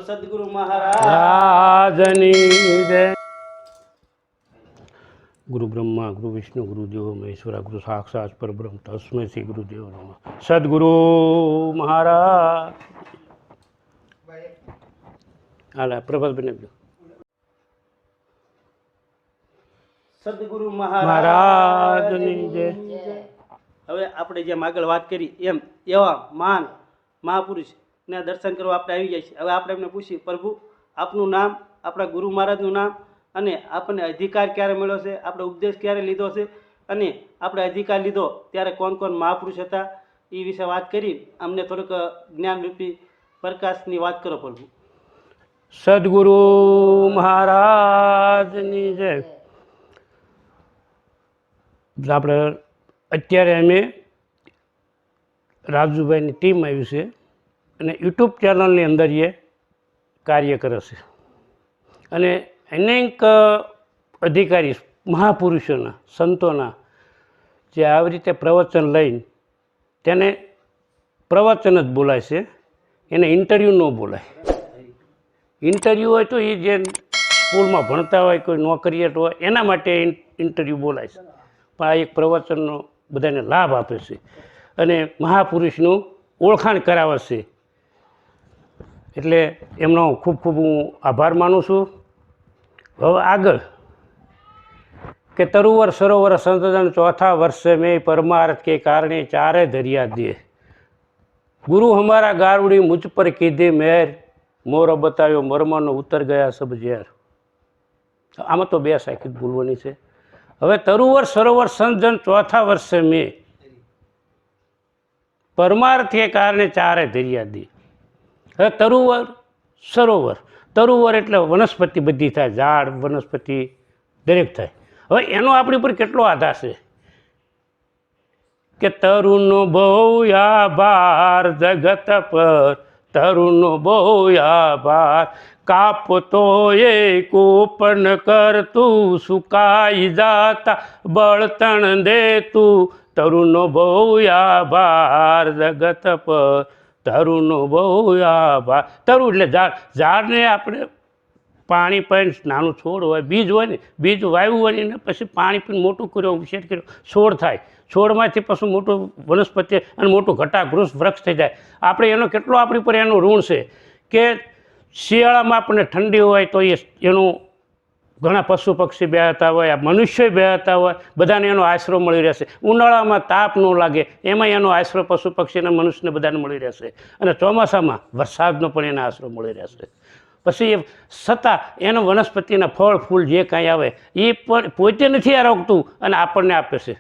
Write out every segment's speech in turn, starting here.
સદગુરુ મહારાજની જય। ગુરુ બ્રહ્મા ગુરુ વિષ્ણુ ગુરુદેવ મહેશ્વરા ગુરુ સાક્ષાત પરબ્રહ્મ તસ્મૈ શ્રી ગુરુદેવ નમઃ। સદગુરુ મહારાજ હાલ પ્રભાસભાઈ ને સદગુરુ મહારાજની જય। હવે આપણે જેમ આગળ વાત કરી એમ એવા મહાન મહાપુરુષ ને દર્શન કરવા આપણે આવી જાય છે। હવે આપણે એમને પૂછીએ, પ્રભુ આપનું નામ, આપણા ગુરુ મહારાજનું નામ અને આપણને અધિકાર ક્યારે મળ્યો છે, આપણે ઉપદેશ ક્યારે લીધો છે અને આપણે અધિકાર લીધો ત્યારે કોણ કોણ મહાપુરુષ હતા એ વિશે વાત કરી અમને થોડુંક જ્ઞાનરૂપી પ્રકાશની વાત કરો પ્રભુ। સદગુરુ મહારાજની જય। આપણે અત્યારે અમે રાજુભાઈની ટીમ આવી છે અને યુટ્યુબ ચેનલની અંદર એ કાર્ય કરે છે અને અનેક અધિકારી મહાપુરુષોના સંતોના જે આવી રીતે પ્રવચન લઈને તેને પ્રવચન જ બોલાય છે, એને ઇન્ટરવ્યૂ ન બોલાય। ઇન્ટરવ્યૂ હોય તો એ જે સ્કૂલમાં ભણતા હોય, કોઈ નોકરીયાત હોય એના માટે ઇન્ટરવ્યૂ બોલાય છે, પણ આ એક પ્રવચનનો બધાને લાભ આપે છે અને મહાપુરુષનું ઓળખાણ કરાવે છે, એટલે એમનો ખૂબ ખૂબ હું આભાર માનું છું। હવે આગળ કે તરુવર સરોવર સંતજન ચોથા વર્ષે મેં પરમાર્થ કે કારણે ચારે દરિયા દિए, ગુરુ હમારા ગારુડી મુझ પર કીધી મેર, મોરો બતાવ્યો મરમાનો ઉતર ગયા સબ ઝેર। આમાં તો બે સાખી ભૂલવાની છે। હવે તરુવર સરોવર સંતજન ચોથા વર્ષે મેં પરમાર્થ કે કારણે ચારે દરિયા દિए। હવે તરુવર સરોવર, તરુવર એટલે વનસ્પતિ બધી થાય, ઝાડ વનસ્પતિ દરેક થાય। હવે એનો આપણી ઉપર કેટલો આધાર છે કે તરુનો બહુ આભાર જગત પર, તરુનો બહુ આભાર, કાપતો એ કોપન કરતું, સુકાઈ જાતા બળતણ દેતું, તરુનો બહુ આભાર જગત પર, તરુનો બહુ આભાર। તરુ એટલે ઝાડ, ઝાડને આપણે પાણી પાઈને નાનું છોડ હોય, બીજ હોય ને, બીજ વાવ્યું હોય ને પછી પાણી પીને મોટું કર્યો, ઉછેર કર્યો, છોડ થાય, છોડમાંથી પછી મોટું વનસ્પતિ અને મોટું ઘટા વૃક્ષ થઈ જાય। આપણે એનો કેટલો આપણી પર એનું ઋણ છે કે શિયાળામાં આપણને ઠંડી હોય તો એનું ઘણા પશુ પક્ષી બેહતા હોય, મનુષ્ય બેહતા હોય, બધાને એનો આશરો મળી રહેશે। ઉનાળામાં તાપ ન લાગે એમાં એનો આશરો પશુ પક્ષીને મનુષ્યને બધાને મળી રહેશે અને ચોમાસામાં વરસાદનો પણ એને આશરો મળી રહેશે। પછી એ છતાં એનો વનસ્પતિના ફળ ફૂલ જે કાંઈ આવે એ પણ પોતે નથી આરોગતું અને આપણને આપે છે,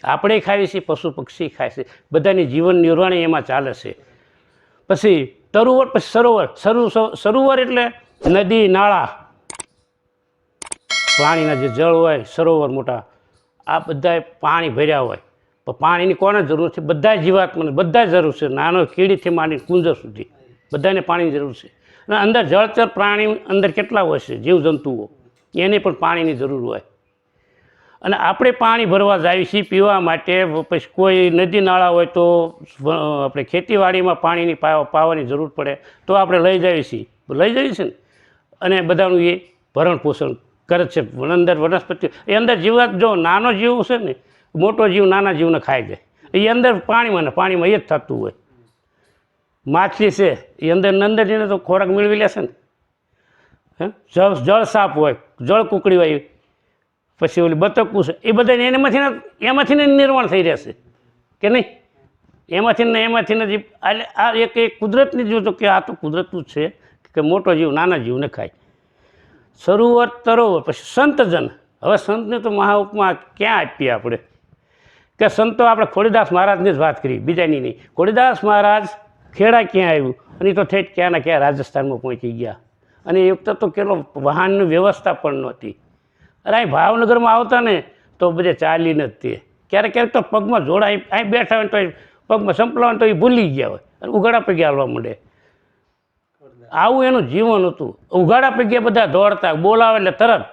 આપણે ખાઈએ છીએ, પશુ પક્ષી ખાય છે, બધાની જીવન નિર્વાણી એમાં ચાલે છે। પછી તરુવર, પછી સરોવર, સરોવર એટલે નદી નાળા, પાણીના જે જળ હોય, સરોવર મોટા, આ બધા પાણી ભર્યા હોય, પણ પાણીની કોને જરૂર છે? બધા જીવાત્માને બધા જરૂર છે, નાનો કીડીથી માંડી કુંજર સુધી બધાને પાણીની જરૂર છે। અને અંદર જળચર પ્રાણી અંદર કેટલા હોય છે, જીવજંતુઓ, એને પણ પાણીની જરૂર હોય અને આપણે પાણી ભરવા જાય છીએ પીવા માટે। પછી કોઈ નદી નાળા હોય તો આપણે ખેતીવાડીમાં પાણીની પાવાની જરૂર પડે તો આપણે લઈ જઈએ છીએ ને અને બધાનું એ ભરણ પોષણ કરે છે। અંદર વનસ્પતિ એ અંદર જીવાત, જો નાનો જીવ છે ને, મોટો જીવ નાના જીવને ખાઈ જાય, એ અંદર પાણીમાં ને પાણીમાં એ જ થતું હોય। માછલી છે એ અંદર જઈને તો ખોરાક મેળવી લેશે ને, જળ સાપ હોય, જળ કુકડી હોય, પછી ઓલી બતકું છે, એ બધા એમાંથી નિર્માણ થઈ રહેશે કે નહીં? એમાંથી જ આ એક કુદરતની જોતો કે આ તો કુદરતનું જ છે કે મોટો જીવ નાના જીવને ખાય। સરોવર તરોવર, પછી સંતજન। હવે સંતને તો મહાઉપમા ક્યાં આપીએ આપણે કે સંતો આપણે ખોડીદાસ મહારાજની જ વાત કરી, બીજાની નહીં। ખોડીદાસ મહારાજ ખેડા ક્યાં આવ્યું અને એ તો ઠેઠ ક્યાંના ક્યાં રાજસ્થાનમાં પહોંચી ગયા અને એ વખતે તો કેટલો વાહનની વ્યવસ્થા પણ નહોતી। અરે અહીં ભાવનગરમાં આવતા ને તો બધે ચાલીને જ તે, ક્યારેક ક્યારેક તો પગમાં જોડા અહીં બેઠા હોય તો પગમાં સંપલા હોય તો એ ભૂલી ગયા હોય અને ઉઘાડા પગે હાલવા માંડે। આવું એનું જીવન હતું, ઉઘાડા પગે બધા દોડતા, બોલાવે એટલે તરત,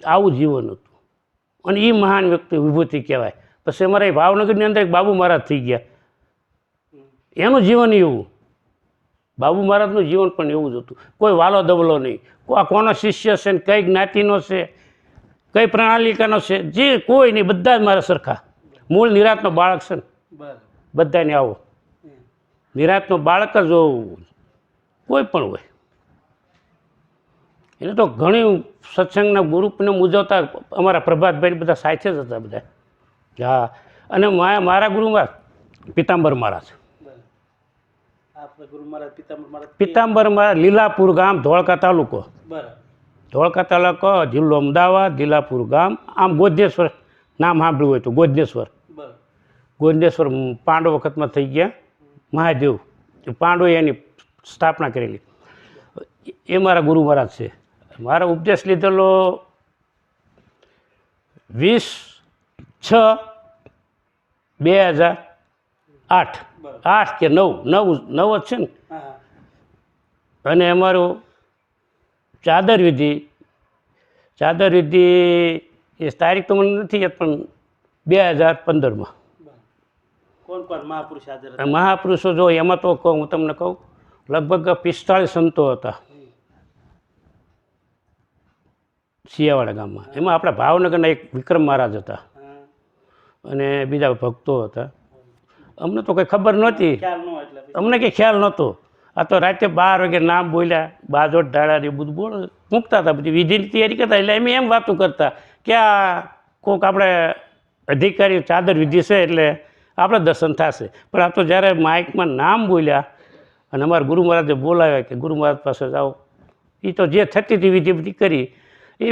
આવું જીવન હતું અને એ મહાન વ્યક્તિ વિભૂતિ કહેવાય। પછી અમારે ભાવનગરની અંદર એક બાબુ મહારાજ થઈ ગયા, એનું જીવન એવું બાબુ મહારાજનું જીવન પણ એવું જ હતું. કોઈ વાલો દવલો નહીં, આ કોનો શિષ્ય છે ને કઈ જ્ઞાતિનો છે, કઈ પ્રણાલિકાનો છે, જે કોઈ નહીં, બધા જ મારા સરખા. મૂળ નિરાતનો બાળક છે ને, બધાને આવો નિરાતનો બાળક જ હોવું, કોઈ પણ હોય. એને તો ઘણી સત્સંગના ગ્રુપને ઉજવતા અમારા પ્રભાતભાઈ બધા સાથે જ હતા બધા. હા, અને મારા ગુરુમાં પિતાંબર મહારાજ, પિતાંબર મહારાજ લીલાપુર ગામ, ધોળકા તાલુકો, ધોળકા તાલુકો, જિલ્લો અમદાવાદ, લીલાપુર ગામ. આમ ગોધનેશ્વર નામ સાંભળ્યું હોય તો ગોધનેશ્વર, ગોધનેશ્વર પાંડવ વખતમાં થઈ ગયા મહાદેવ, પાંડવે એની સ્થાપના કરેલી. એ મારા ગુરુ મહારાજ છે. મારો ઉપદેશ લીધેલો 20/6/2008, 8 કે 9 જ છે ને. અને અમારું ચાદર વિધિ એ તારીખ તો મને નથી યાદ, પણ 2015માં. મહાપુરુષો જો એમાં તો કહું, હું તમને કહું, લગભગ 45 સંતો હતા શિયાવાડા ગામમાં. એમાં આપણા ભાવનગરના એક વિક્રમ મહારાજ હતા અને બીજા ભક્તો હતા. અમને તો કંઈ ખબર નહોતી, અમને કંઈ ખ્યાલ નહોતો. આ તો રાતે 12 વાગે નામ બોલ્યા, બાજોટ ઢાળા એ બધું બોલ મૂકતા હતા, બધી વિધિની તૈયારી કરતા. એટલે એમ એમ વાતો કરતા કે આ કોઈક આપણે અધિકારી ચાદર વિધિ છે એટલે આપણે દર્શન થશે. પણ આ તો જ્યારે માઇકમાં નામ બોલ્યા અને અમારા ગુરુ મહારાજે બોલાવ્યા કે ગુરુ મહારાજ પાસે જાઓ, એ તો જે થતી હતી વિધિ બધી કરી. એ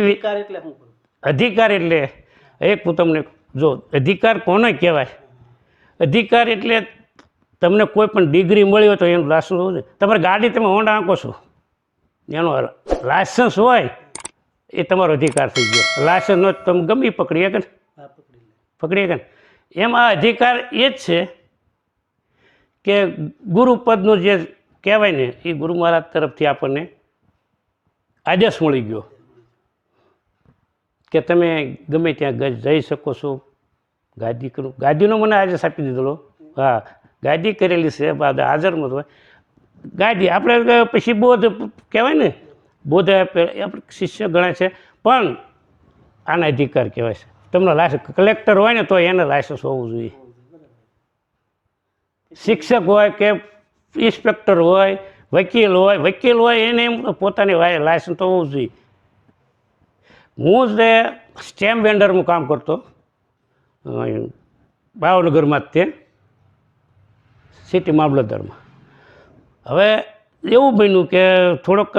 અધિકાર એટલે એક હું તમને જો અધિકાર કોને કહેવાય? અધિકાર એટલે તમને કોઈ પણ ડિગ્રી મળી હોય તો એનું લાયસન્સ હોવું જોઈએ. તમારી ગાડી તમે હોન્ડા આંકો છો, એનો લાયસન્સ હોય એ તમારો અધિકાર થઈ ગયો. લાયસન્સ ન તમે ગમે પકડી શકે ને, પકડી શકે ને. એમ આ અધિકાર એ જ છે કે ગુરુપદનું જે કહેવાય ને, એ ગુરુ મહારાજ તરફથી આપણને આદેશ મળી ગયો કે તમે ગમે ત્યાં જઈ શકો છો. ગાદી કરું, ગાદીનો મને આદેશ આપી દીધેલો. હા, ગાદી કરેલી છે, હાજરમાં હોય ગાદી. આપણે પછી બોધ કહેવાય ને, બોધ આપણે શિષ્ય ગણાય છે, પણ આના અધિકાર કહેવાય છે. તમને લાયસન્સ કલેક્ટર હોય ને તો એને લાયસન્સ હોવું જોઈએ. શિક્ષક હોય કે ઇન્સ્પેક્ટર હોય, વકીલ હોય એને એમ પોતાની લાયસન્સ તો હોવું જોઈએ. હું જ સ્ટેમ્પ વેન્ડરમાં કામ કરતો ભાવનગરમાં, જ તે સિટી મામલતદારમાં. હવે એવું બન્યું કે થોડોક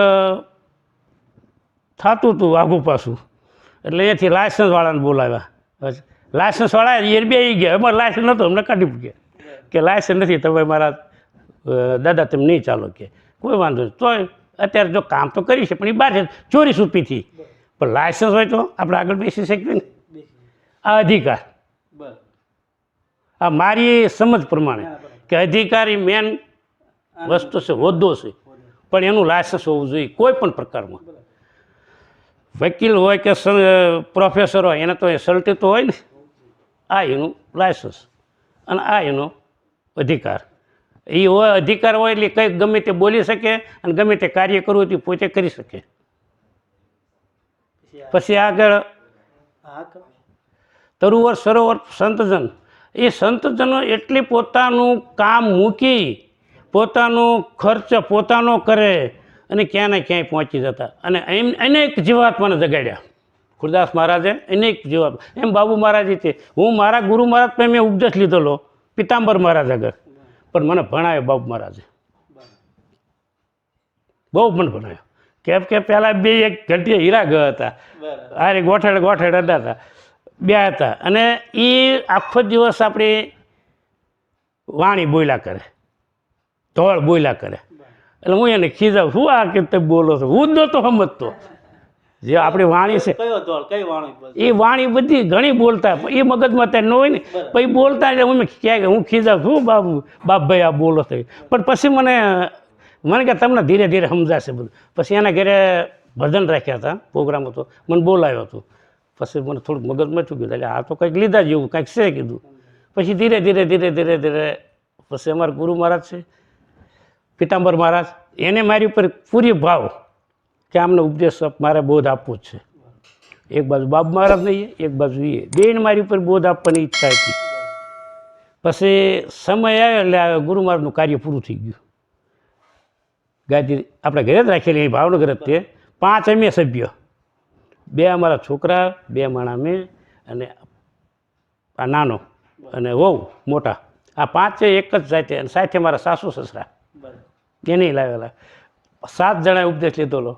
થતું હતું આઘું પાછું, એટલે અહીંયાથી લાયસન્સવાળાને બોલાવ્યા. લાયસન્સવાળા એ બે આવી ગયા, અમારે લાયસન્સ નહોતું, અમને કાઢી મૂક્યા કે લાયસન્સ નથી, તમે મારા દાદા તમે નહીં ચાલો કે. કોઈ વાંધો નહીં, તોય અત્યારે જો કામ તો કરી છે પણ એ બહાર છે, ચોરી છુપીથી. પણ લાયસન્સ હોય તો આપણે આગળ બેસી શકીએ ને. આ અધિકાર, આ મારી સમજ પ્રમાણે કે અધિકારી મેન વસ્તુ છે, હોદ્દો છે, પણ એનું લાયસન્સ હોવું જોઈએ કોઈ પણ પ્રકારમાં. વકીલ હોય કે પ્રોફેસર હોય એને તો એ સર્ટિ તો હોય ને. આ એનું લાયસન્સ અને આ એનો અધિકાર. એ હોય અધિકાર હોય એટલે કંઈક ગમે તે બોલી શકે અને ગમે તે કાર્ય કરવું તે પોતે કરી શકે. પછી આગળ તરુવર સરોવર સંતજન, એ સંતજનો એટલી પોતાનું કામ મૂકી, પોતાનો ખર્ચ પોતાનો કરે અને ક્યાં ને ક્યાંય પહોંચી જતા. અને એમ અનેક જીવાત્માને જગાડ્યા ખુરદાસ મહારાજે, અનેક જીવાત્મા. એમ બાબુ મહારાજ છે. હું મારા ગુરુ મહારાજ પર મેં ઉપદેશ લીધેલો પિતાંબર મહારાજ આગળ, પણ મને ભણાવ્યો બાબુ મહારાજે, બહુ મને ભણાવ્યો. કેમ કે પહેલાં બે એક ઘંટીએ હીરા ગયા હતા, અરે ગોઠેડ અડા હતા, બે હતા. અને એ આખો દિવસ આપણી વાણી બોલ્યા કરે, ધોળ બોલ્યા કરે. એટલે હું એને ખીજાવ, શું આ કે તમે બોલો છો? હું જ નહોતો સમજતો જે આપણી વાણી છે. એ વાણી બધી ઘણી બોલતા, એ મગજમાં ત્યાં ન હોય ને, પછી બોલતા એટલે હું ખીજાવ, શું બાપભાઈ આ બોલો છો? પણ પછી મને કે તમને ધીરે ધીરે સમજાશે બધું. પછી એના ઘરે ભજન રાખ્યા હતા, પ્રોગ્રામ હતો, મને બોલાવ્યો હતો. પછી મને થોડુંક મગજમાં ચૂક્યું, એટલે આ તો કંઈક લીધા જેવું કંઈક છે કીધું. પછી ધીરે ધીરે પછી અમારા ગુરુ મહારાજ છે પીતાંબર મહારાજ, એને મારી ઉપર પૂરી ભાવ કે આમને ઉપદેશ મારે બોધ આપવો જ છે. એક બાજુ બાબુ મહારાજ નહીં, એક બાજુ એ બેને મારી ઉપર બોધ આપવાની ઈચ્છા હતી. પછી સમય આવ્યો એટલે આ ગુરુ મહારાજનું કાર્ય પૂરું થઈ ગયું. ગાદી આપણે ઘરે જ રાખેલી, અહીં ભાવનગર જ તે 5 અમે સભ્ય, 2 અમારા છોકરા, 2 માણા મેં અને આ નાનો અને વહુ મોટા, આ 5 એક જ સાથે, અને સાથે મારા સાસુ સસરા એને લાવેલા. 7 જણાએ ઉપદેશ લીધેલો.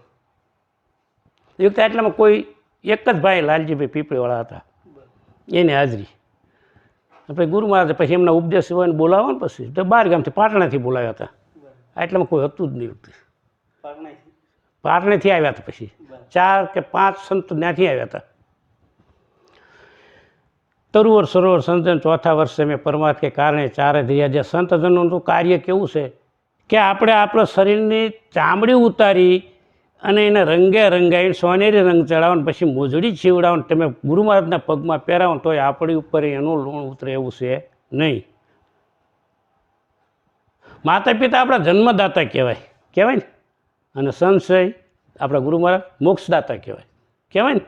એક તો એટલામાં કોઈ એક જ ભાઈ લાલજીભાઈ પીપળીવાળા હતા, એની હાજરી. પછી ગુરુ મહારાજ પછી એમના ઉપદેશ હોય ને બોલાવો ને, પછી તો 12 ગામથી પાટણાથી બોલાવ્યા હતા. એટલામાં કોઈ હતું જ નહીં. પાટણેથી આવ્યા હતા. પછી 4 કે 5 સંત ત્યાંથી આવ્યા હતા. તરુવર સરોવર સંતન 4થા વર્ષે મેં પરમાર્થ કે કારણે 4 ધ્રિયા. જે સંતજનોનું કાર્ય કેવું છે કે આપણે આપણા શરીરની ચામડી ઉતારી અને એને રંગે રંગાવીને સોનેરી રંગ ચડાવો, પછી મોજડી છીવડાવો, તમે ગુરુ મહારાજના પગમાં પહેરાવો તો આપણી ઉપર એનું લૂણ ઉતરે એવું છે નહીં. માતા પિતા આપણા જન્મદાતા કહેવાય ને, અને સંશય આપણા ગુરુ મહારાજ મોક્ષદાતા કહેવાય ને.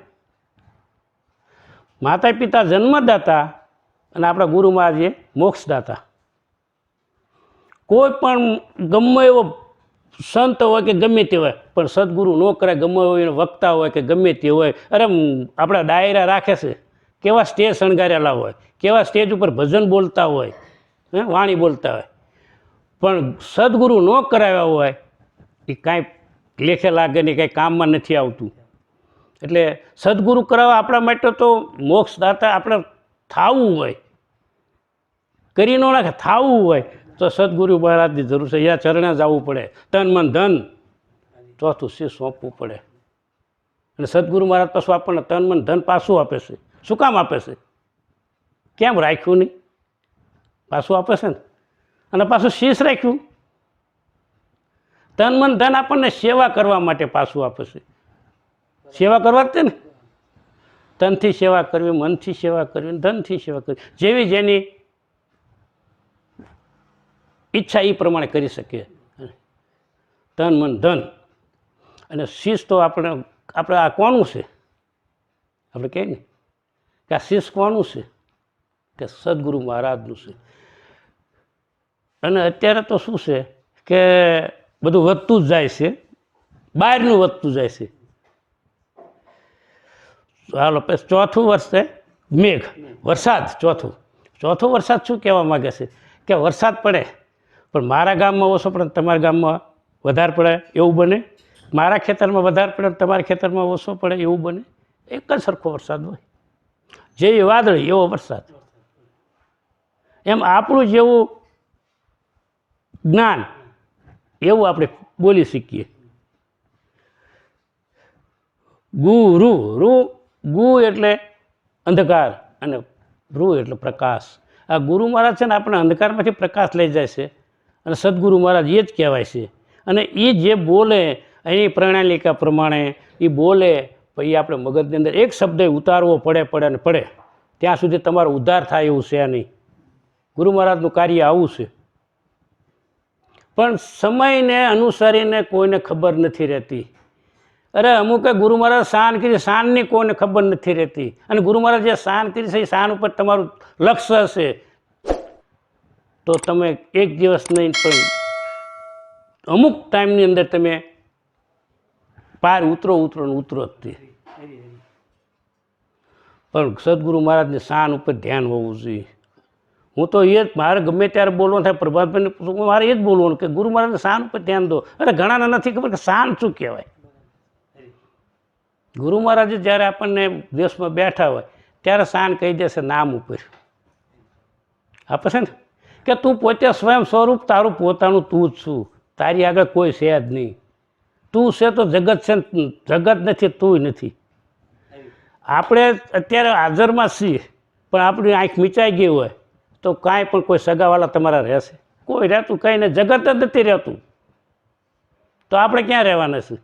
માતા પિતા જન્મદાતા અને આપણા ગુરુ મહારાજ એ મોક્ષદાતા. કોઈ પણ ગમે એવો સંત હોય કે ગમે તે હોય, પણ સદગુરુ ન કરે, ગમે હોય વક્તા હોય કે ગમે તે હોય, અરે આપણા ડાયરા રાખે છે, કેવા સ્ટેજ શણગારેલા હોય, કેવા સ્ટેજ ઉપર ભજન બોલતા હોય, વાણી બોલતા હોય, પણ સદગુરુ ન કરાવ્યા હોય એ કાંઈ લેખે લાગે નહીં, કાંઈ કામમાં નથી આવતું. એટલે સદગુરુ કરાવવા આપણા માટે તો મોક્ષદાતા આપણે થાવું હોય, કરી ન નાખે, થાવું હોય તો સદગુરુ મહારાજની જરૂર છે. યા ચરણે જવું પડે, તન મન ધન, ચોથું શીશ સોંપવું પડે. અને સદગુરુ મહારાજ પાછું આપણને તન મન ધન પાછું આપે છે. શું કામ આપે છે? કેમ રાખ્યું નહીં? પાછું આપે છે ને. અને પાછું શીશ રાખ્યું, તન મન ધન આપણને સેવા કરવા માટે પાછું આપે છે. સેવા કરવા જ તે ને, તનથી સેવા કરવી, મનથી સેવા કરવી, ધનથી સેવા કરવી, જેવી જેની ઈચ્છા એ પ્રમાણે કરી શકીએ. તન મન ધન અને શીશ તો આપણે આ કોનું છે? આપણે કહીએ ને કે આ શીશ કોનું છે? કે સદગુરુ મહારાજનું છે. અને અત્યારે તો શું છે કે બધું વધતું જ જાય છે, બહારનું વધતું જાય છે. હાલો પછી 4થું વર્ષ છે મેઘ, વરસાદ. ચોથો વરસાદ શું કહેવા માગે છે કે વરસાદ પડે, પણ મારા ગામમાં ઓછો પડે, તમારા ગામમાં વધારે પડે એવું બને, મારા ખેતરમાં વધારે પડે, તમારા ખેતરમાં ઓછો પડે એવું બને. એક જ સરખો વરસાદ હોય, જેવી વાદળી એવો વરસાદ. એમ આપણું જેવું જ્ઞાન એવું આપણે બોલી શકીએ. ગુ એટલે અંધકાર અને રૂ એટલે પ્રકાશ. આ ગુરુ મહારાજ છે ને આપણે અંધકારમાંથી પ્રકાશ લઈ જાય છે, અને સદગુરુ મહારાજ એ જ કહેવાય છે. અને એ જે બોલે એની પ્રણાલિકા પ્રમાણે એ બોલે, પછી આપણે મગજની અંદર એક શબ્દ ઉતારવો પડે ને પડે, ત્યાં સુધી તમારો ઉદ્ધાર થાય એવું છે નહીં. ગુરુ મહારાજનું કાર્ય આવું છે. પણ સમયને અનુસરીને કોઈને ખબર નથી રહેતી. અરે અમુકે ગુરુ મહારાજ શાન કરી, શાનની કોઈને ખબર નથી રહેતી. અને ગુરુ મહારાજ જે શાન કરી છે એ શાન ઉપર તમારું લક્ષ્ય હશે તો તમે એક દિવસ નહીં પણ અમુક ટાઈમની અંદર તમે પાર ઉતરો જ તે. પણ સદગુરુ મહારાજની શાન ઉપર ધ્યાન હોવું જોઈએ. હું તો એ જ, મારે ગમે ત્યારે બોલવાનું થાય, પ્રભાતભાઈને પૂછું, મારે એ જ બોલવાનું કે ગુરુ મહારાજને શાન ઉપર ધ્યાન દો. અરે ઘણાને નથી ખબર કે શાન શું કહેવાય. ગુરુ મહારાજ જ્યારે આપણને દેશમાં બેઠા હોય ત્યારે શાન કહી દેશે નામ ઉપર આપે છે ને, કે તું પોતે સ્વયં સ્વરૂપ, તારું પોતાનું તું જ છું, તારી આગળ કોઈ છે જ નહીં. તું છે તો જગત છે, જગત નથી તું નથી. આપણે અત્યારે હાજરમાં છીએ, પણ આપણી આંખ મીચાઈ ગઈ હોય તો કાંઈ પણ કોઈ સગાવાલા તમારા રહેશે? કોઈ રહેતું કંઈ નહીં, જગત જ નથી રહેતું, તો આપણે ક્યાં રહેવાના છે?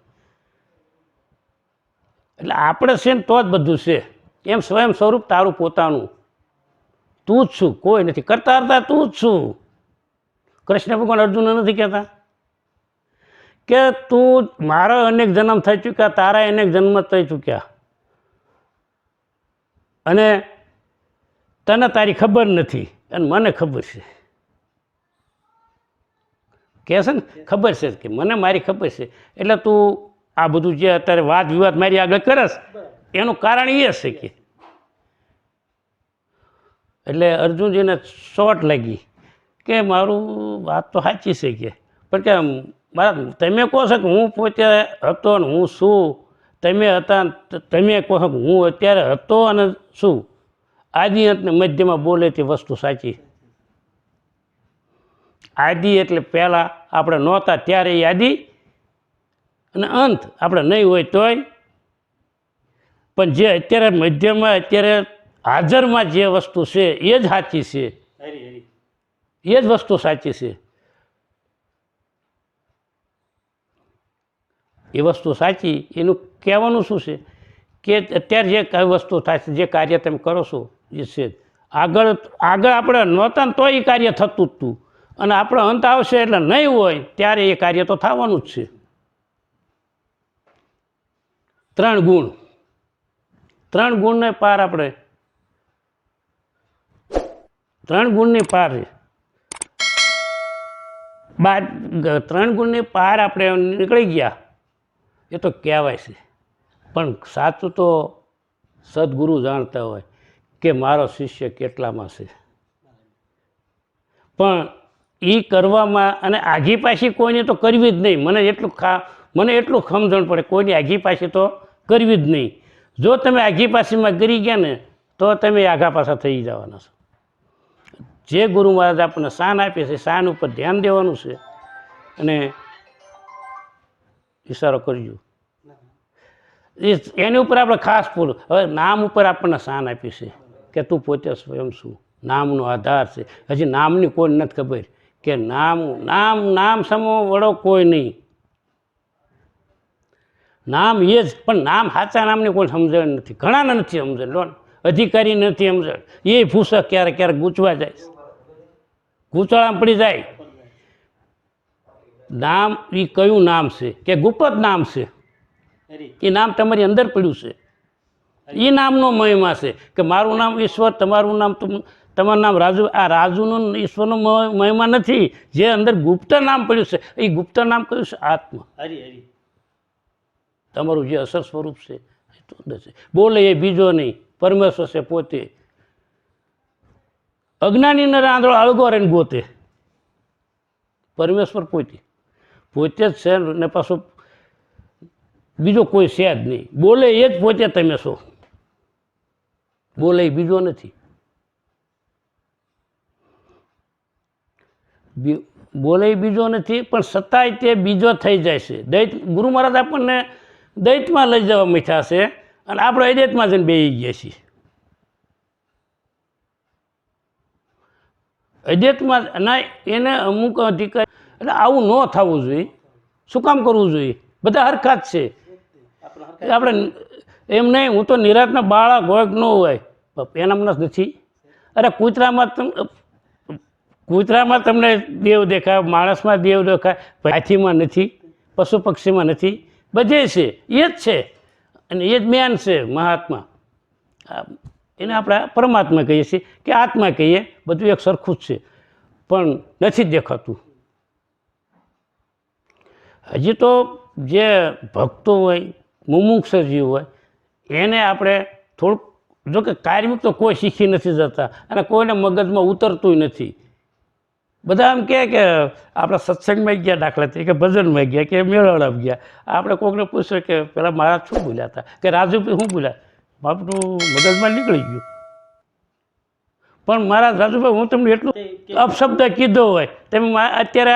એટલે આપણે છે ને તો જ બધું છે. એમ સ્વયં સ્વરૂપ તારું પોતાનું તું જ છું, કોઈ નથી. કરતા તું જ છું. કૃષ્ણ ભગવાન અર્જુન નથી કહેતા કે તું મારા અનેક જન્મ થઈ ચૂક્યા, તારા અનેક જન્મ થઈ ચૂક્યા, અને તને તારી ખબર નથી અને મને ખબર છે. કહે છે ને ખબર છે કે મને મારી ખબર છે, એટલે તું આ બધું જે અત્યારે વાદ વિવાદ મારી આગળ કરસ એનું કારણ એ હશે કે. એટલે અર્જુનજીને શોર્ટ લાગી કે મારું વાત તો સાચી છે કે, પણ કે મારા તમે કહો છો કે હું પોતે હતો ને હું છું, તમે હતા તમે કહો છો કે હું અત્યારે હતો અને શું, આદિ અંતને મધ્યમાં બોલે તે વસ્તુ સાચી. આદિ એટલે પહેલાં આપણે નહોતા ત્યારે એ આદિ, અને અંત આપણે નહીં હોય તોય, પણ જે અત્યારે મધ્યમાં અત્યારે હાજરમાં જે વસ્તુ છે એ જ સાચી છે, એ જ વસ્તુ સાચી છે. એ વસ્તુ સાચી એનું કહેવાનું શું છે કે અત્યારે જે કઈ વસ્તુ થાય છે, જે કાર્ય તમે કરો છો એ છે આગળ આપણે નહોતા ને તો એ કાર્ય થતું જ હતું, અને આપણો અંત આવશે એટલે નહીં હોય ત્યારે એ કાર્ય તો થવાનું જ છે. 3 ગુણ, 3 ગુણને પાર આપણે 3 ગુણની પાર છે. 3 ગુણની પાર આપણે નીકળી ગયા એ તો કહેવાય છે, પણ સાચું તો સદગુરુ જાણતા હોય કે મારો શિષ્ય કેટલામાં છે. પણ એ કરવામાં અને આઘી પાછી કોઈને તો કરવી જ નહીં. મને એટલું સમજણ પડે, કોઈની આઘી પાછી તો કરવી જ નહીં. જો તમે આઘી પાછીમાં કરી ગયા ને તો તમે આઘા પાછા થઈ જવાના છો. જે ગુરુ મહારાજ આપણને શાન આપે છે શાન ઉપર ધ્યાન દેવાનું છે, અને ઈશારો કરજો એની ઉપર આપણે ખાસ પૂરું. હવે નામ ઉપર આપણને શાન આપ્યું છે કે તું પોતે સ્વયં છું, નામનો આધાર છે. હજી નામની કોઈ નથી ખબર કે નામ સમો વડો કોઈ નહીં. નામ એ જ, પણ નામ સાચા નામની કોઈ સમજણ નથી, ઘણાને નથી સમજણ. લો અધિકારી નથી સમજણ, એ ભૂસક ક્યારેક ક્યારેક ગૂંચવા જાય, ગૂંચવાળામાં પડી જાય. નામ એ કયું નામ છે કે ગુપ્ત નામ છે, એ નામ તમારી અંદર પડ્યું છે. એ નામનો મહિમા છે કે મારું નામ ઈશ્વર, તમારું નામ તમારું નામ રાજુ. આ રાજુનું ઈશ્વરનો મહિમા નથી, જે અંદર ગુપ્ત નામ પડ્યું છે એ ગુપ્ત નામ કયું છે આત્મા. તમારું જે અસર સ્વરૂપ છે એ તો અંદર છે. બોલે એ બીજો નહીં, પરમેશ્વર છે પોતે. અજ્ઞાનીને આંધળો અળગો રહીને ગોતે, પરમેશ્વર પોતે જ છે ને પાછું બીજો કોઈ છે જ નહીં. બોલે એ જ પોતે તમે છો, બોલે એ બીજો નથી. બોલે એ બીજો નથી, પણ છતાંય તે બીજો થઈ જાય છે. દૈત ગુરુ મહારાજ આપણને દૈતમાં લઈ જવા મીઠા છે, અને આપણે અદૈતમાં જઈને બેસી ગયા છીએ. અદૈતમાં ના એને અમુક અધિકાર, એટલે આવું ન થવું જોઈએ. શું કામ કરવું જોઈએ? બધા હરખા જ છે. આપણે એમ નહીં હું તો નિરાતના બાળક હોય કે ન હોય એનામાં નથી. અરે કૂતરામાં તમને દેવ દેખાય, માણસમાં દેવ દેખાય, હાથીમાં નથી, પશુ પક્ષીમાં નથી, બધે છે. એ જ છે, અને એ જ મેન છે મહાત્મા. એને આપણે પરમાત્મા કહીએ છીએ કે આત્મા કહીએ, બધું એક સરખું જ છે, પણ નથી દેખાતું. હજી તો જે ભક્તો હોય, મુમુક્ષ જીવ હોય, એને આપણે થોડુંક, જો કે કાર્મિક તો કોઈ શીખી નથી જતા અને કોઈને મગજમાં ઉતરતું નથી. બધા એમ કહે કે આપણે સત્સંગમાં ગયા, દાખલા તરીકે ભજનમાં ગયા કે મેળાવડામાં ગયા, આપણે કોઈકને પૂછ્યું કે પેલા મારા શું બોલ્યા હતા કે રાજુ શું બોલ્યા, આપણું મગજમાં નીકળી ગયું. પણ મારા રાજુભાઈ હું તમને એટલું અપશબ્દ કીધો હોય, તમે અત્યારે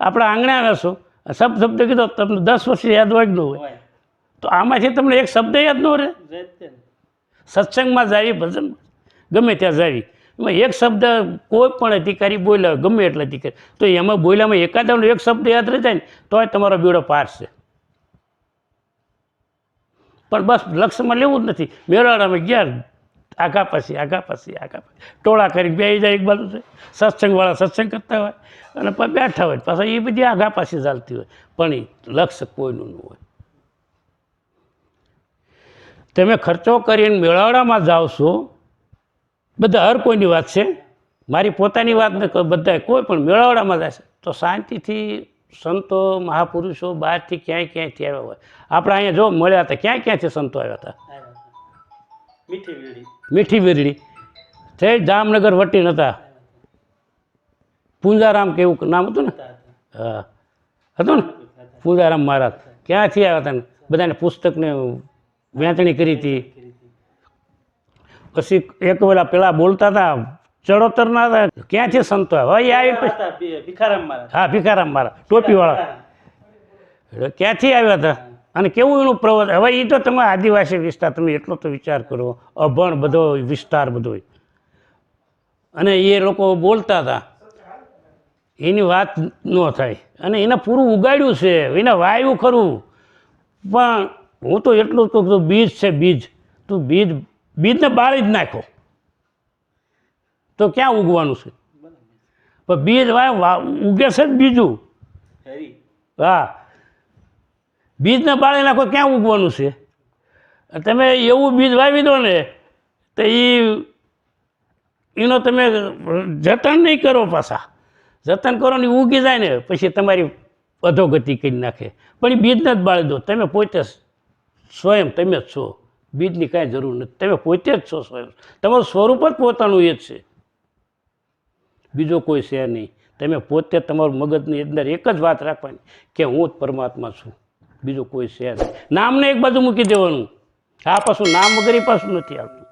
આપણા આંગણે આવ્યા છો, શબ્દ કીધો તમને 10 વર્ષ યાદ હોય કે ન હોય, તો આમાંથી તમને એક શબ્દ યાદ ન રહે. સત્સંગમાં જાવી, ભજન ગમે ત્યાં જાવી, એમાં એક શબ્દ કોઈ પણ અધિકારી બોલ્યા હોય, ગમે એટલા અધિકારી, તો એમાં બોલ્યામાં એકાદાનો એક શબ્દ યાદ રહી જાય ને તોય તમારો બેડો પાર છે. પણ બસ લક્ષ્યમાં લેવું જ નથી. મેળાવડામાં ગયા, આગા પાછી ટોળા કરી બે જાય એક બાજુ છે, સત્સંગવાળા સત્સંગ કરતા હોય અને બેઠા હોય પાછા એ બધી આગા પાછી ચાલતી હોય, પણ એ લક્ષ્ય કોઈનું ન હોય. તમે ખર્ચો કરીને મેળાવડામાં જાઓ છો, બધા હર કોઈની વાત છે, મારી પોતાની વાત ન કહું, બધા કોઈ પણ મેળાવડામાં જાય છે તો શાંતિથી સંતો મહાપુરુષો બહારથી ક્યાંયથી આવ્યા હોય. આપણે અહીંયા જો મળ્યા હતા, ક્યાંથી સંતો આવ્યા હતા? મીઠી વીરડી તે જામનગર વટી નહોતા, પૂંજારામ કે એવું નામ હતું ને? હા હતું ને, પૂંજારામ મહારાજ ક્યાંથી આવ્યા હતા ને બધાને પુસ્તકને વેચણી કરી હતી. પછી એક વેલા પેલા બોલતા હતા ચડોતરના હતા, ક્યાંથી સંતો આવ્યા? હવે આવી ભીખારામ મહારાજ, હા ભીખારામ મહારાજ ટોપીવાળા ક્યાંથી આવ્યા હતા અને કેવું એનું પ્રવચન. હવે એ તો તમે આદિવાસી વિસ્તાર, તમે એટલો તો વિચાર કરો, અભણ બધો વિસ્તાર બધો, અને એ લોકો બોલતા હતા, એની વાત ન થાય. અને એને પૂરું ઉગાડ્યું છે, એને વાવ્યું ખરું, પણ હું તો એટલું જ કહું છું, બીજ છે બીજ, તું બીજને બાળી જ નાખો તો ક્યાં ઉગવાનું છે? પણ બીજ ઉગે છે જ બીજું. હા, બીજને બાળી નાખો ક્યાં ઉગવાનું છે? તમે એવું બીજ વાવી દો ને તો એનો તમે જતન નહીં કરો, પાછા જતન કરો ને ઉગી જાય ને પછી તમારી અધોગતિ કરી નાખે. પણ એ બીજને જ બાળી દો. તમે પોતે સ્વયં તમે જ છો, બીજની કાંઈ જરૂર નથી, તમે પોતે જ છો સ્વયં. તમારું સ્વરૂપ જ પોતાનું એ જ છે, બીજો કોઈ છે નહીં. તમે પોતે તમારું મગજની અંદર એક જ વાત રાખવાની કે હું જ પરમાત્મા છું, બીજું કોઈ છે નહીં. નામને એક બાજુ મૂકી દેવાનું. આ પાછું નામ વગર પાછું નથી આવતું.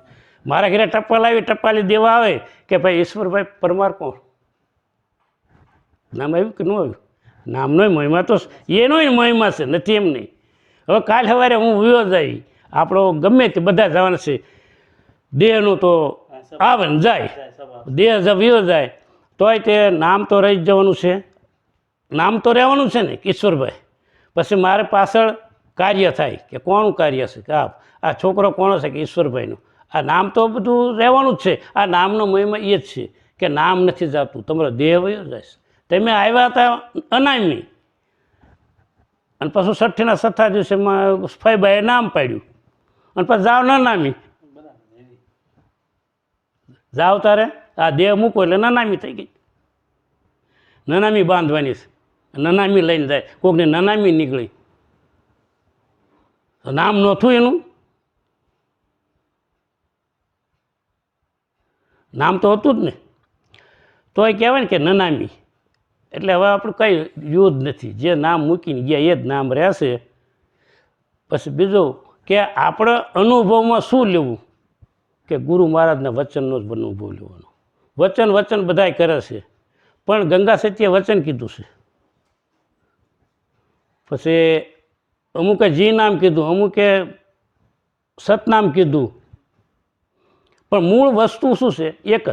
મારા ઘરે ટપાલ આવી, ટપાલી દેવા આવે કે ભાઈ ઈશ્વરભાઈ પરમાર કોણ? નામ આવ્યું કે ન આવ્યું? નામનો મહિમા તો એનો મહિમા છે, નથી એમ નહીં. હવે કાલ સવારે હું વિયો જાય, આપણો ગમે તે બધા જવાના છે, દેહનું તો આવે ને જાય, દેહ વિયો જાય તોય તે નામ તો રહી જ જવાનું છે, નામ તો રહેવાનું છે ને ઈશ્વરભાઈ. પછી મારે પાછળ કાર્ય થાય કે કોનું કાર્ય છે, કે આ છોકરો કોનો છે, કે ઈશ્વરભાઈનું. આ નામ તો બધું રહેવાનું જ છે. આ નામનો મહિમા એ જ છે કે નામ નથી જતું, તમારો દેહ વયો જાય. તમે આવ્યા હતા અનામી અને પાછું છઠ્ઠીના છઠ્ઠા દિવસે ફઈબાએ નામ પાડ્યું અને પછી જાવ નનામી. જાવ તારે આ દેહ મૂકો એટલે નનામી થઈ ગઈ. નનામી બાંધવાની છે, નનામી લઈને જાય, કોકને નનામી નીકળી, નામ નહોતું એનું, નામ તો હતું જ ને, તોય કહેવાય ને કે નનામી. એટલે હવે આપણું કંઈ યુદ્ધ નથી, જે નામ મૂકીને ગયા એ જ નામ રહેશે. પછી બીજું કે આપણે અનુભવમાં શું લેવું, કે ગુરુ મહારાજના વચનનો જ અનુભવ લેવાનો. વચન બધાય કરે છે, પણ ગંગા સત્યે વચન કીધું છે. પછી અમુકે જી નામ કીધું, અમુકે સતનામ કીધું, પણ મૂળ વસ્તુ શું છે? એક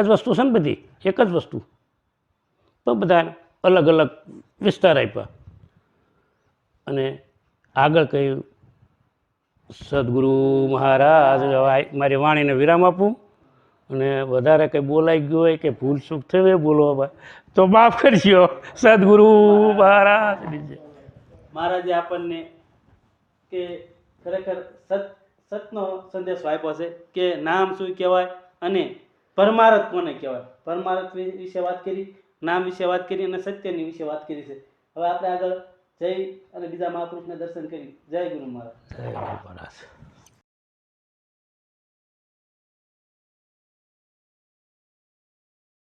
જ વસ્તુ છે ને, બધી એક જ વસ્તુ. તો બધા અલગ અલગ વિસ્તાર આપ્યા. અને આગળ કહ્યું સદગુરુ મહારાજ. મારી વાણીને વિરામ આપું, અને વધારે કંઈ બોલાઈ ગયું હોય કે ભૂલ ચૂક થઈ હોય બોલવામાં તો માફ કરજો. સદગુરુ મહારાજ મહારાજે આપણને કે ખરેખર સતનો સંદેશો આપ્યો છે કે નામ શું કહેવાય અને પરમાર્થ કોને કહેવાય. પરમાર્થ વિશે વાત કરી, નામ વિશે વાત કરી અને સત્યની વિશે વાત કરી છે. હવે આપણે આગળ જઈ અને બીજા મહાપુરુષના દર્શન કરી. જય ગુરુ મહારાજ. જય ગુરુ મહારાજ.